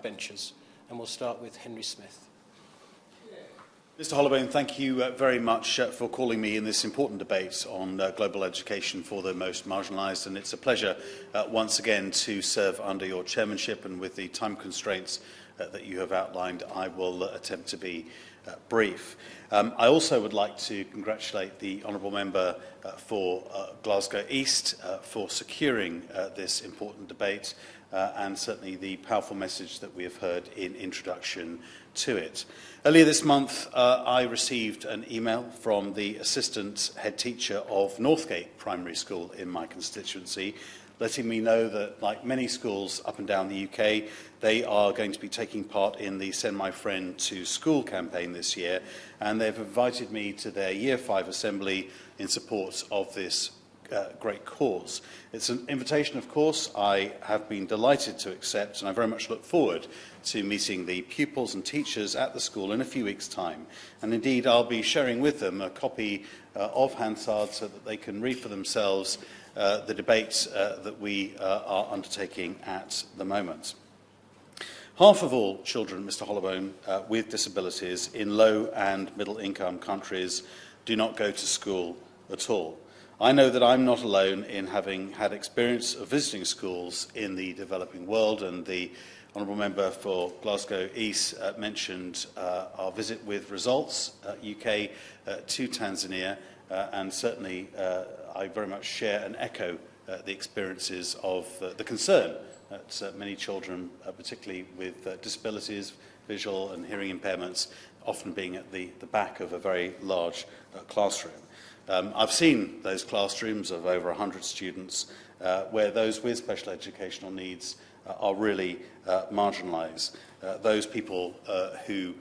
backbenchers. And we'll start with Henry Smith. Mr Holloway, thank you very much for calling me in this important debate on global education for the most marginalised, and it's a pleasure once again to serve under your chairmanship, and with the time constraints that you have outlined, I will attempt to be brief. I also would like to congratulate the Honourable Member for Glasgow East for securing this important debate and certainly the powerful message that we have heard in introduction to it. Earlier this month, I received an email from the assistant head teacher of Northgate Primary School in my constituency, letting me know that, like many schools up and down the UK, they are going to be taking part in the Send My Friend to School campaign this year, and they've invited me to their Year 5 assembly in support of this great cause. It's an invitation, of course, I have been delighted to accept, and I very much look forward to meeting the pupils and teachers at the school in a few weeks' time. And indeed, I'll be sharing with them a copy of Hansard so that they can read for themselves the debate that we are undertaking at the moment. Half of all children, Mr Holloway, with disabilities in low and middle income countries do not go to school at all. I know that I'm not alone in having had experience of visiting schools in the developing world, and the Honourable Member for Glasgow East mentioned our visit with Results UK to Tanzania, and certainly I very much share and echo the experiences of the concern that many children, particularly with disabilities, visual and hearing impairments, often being at the back of a very large classroom. I've seen those classrooms of over 100 students where those with special educational needs are really marginalised. Those people who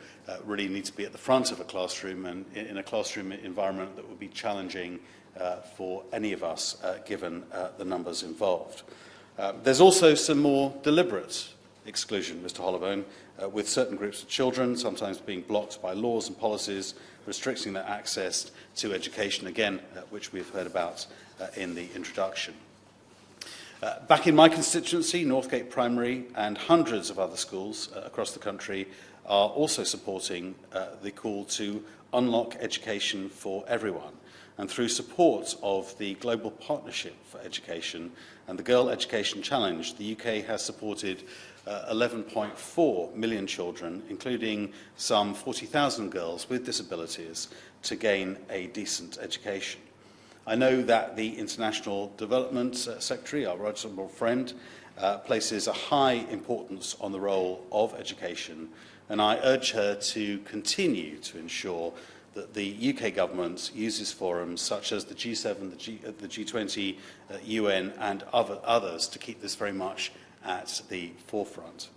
really need to be at the front of a classroom and in a classroom environment that would be challenging for any of us given the numbers involved. There's also some more deliberate exclusion, Mr Holloway, with certain groups of children sometimes being blocked by laws and policies restricting their access to education, again, which we've heard about in the introduction. Back in my constituency, Northgate Primary and hundreds of other schools across the country are also supporting the call to unlock education for everyone. And through support of the Global Partnership for Education and the Girl Education Challenge, the UK has supported 11.4 million children, including some 40,000 girls with disabilities, to gain a decent education. I know that the International Development Secretary, our right honourable friend, places a high importance on the role of education, and I urge her to continue to ensure that the UK government uses forums such as the G7, the G20, UN and others to keep this very much at the forefront.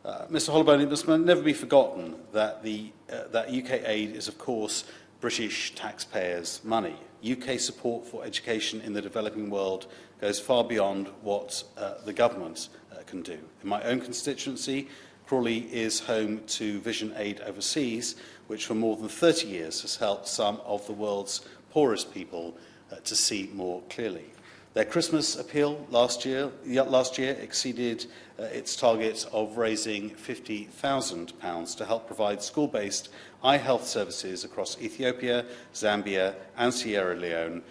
Mr Holloway, it must never be forgotten that that UK aid is, of course, British taxpayers' money. UK support for education in the developing world goes far beyond what the government can do. In my own constituency, Crawley is home to Vision Aid Overseas, which for more than 30 years has helped some of the world's poorest people to see more clearly. Their Christmas appeal last year exceeded its target of raising £50,000 to help provide school-based eye health services across Ethiopia, Zambia and Sierra Leone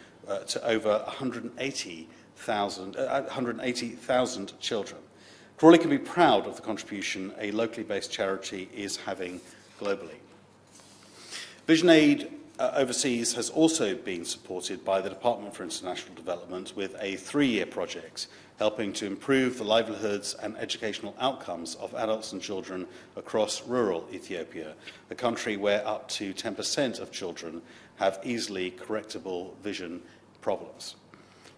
to over 180,000 children. Crawley can be proud of the contribution a locally based charity is having globally. Vision Aid Overseas has also been supported by the Department for International Development with a 3-year project helping to improve the livelihoods and educational outcomes of adults and children across rural Ethiopia, a country where up to 10% of children have easily correctable vision problems.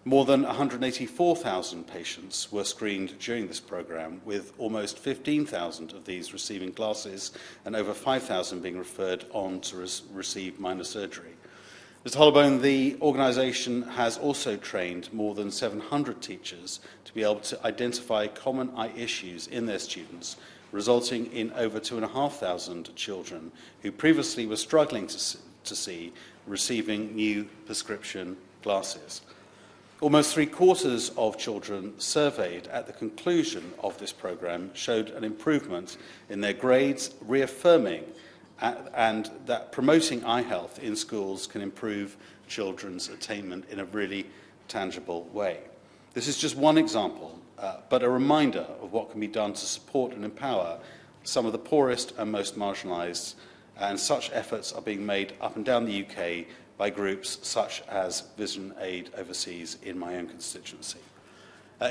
More than 184,000 patients were screened during this programme, with almost 15,000 of these receiving glasses and over 5,000 being referred on to receive minor surgery. Mr Holloway, the organisation has also trained more than 700 teachers to be able to identify common eye issues in their students, resulting in over 2,500 children who previously were struggling to see receiving new prescription glasses. Almost three-quarters of children surveyed at the conclusion of this programme showed an improvement in their grades, reaffirming and that promoting eye health in schools can improve children's attainment in a really tangible way. This is just one example, but a reminder of what can be done to support and empower some of the poorest and most marginalised, and such efforts are being made up and down the UK by groups such as Vision Aid Overseas in my own constituency.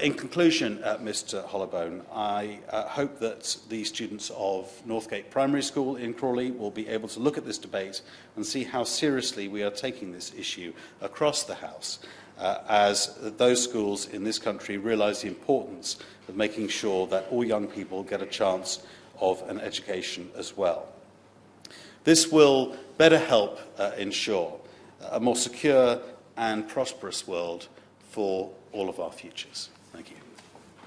In conclusion, Mr Hollowbone, I hope that the students of Northgate Primary School in Crawley will be able to look at this debate and see how seriously we are taking this issue across the House, as those schools in this country realise the importance of making sure that all young people get a chance of an education as well. This will better help ensure a more secure and prosperous world for all of our futures. Thank you.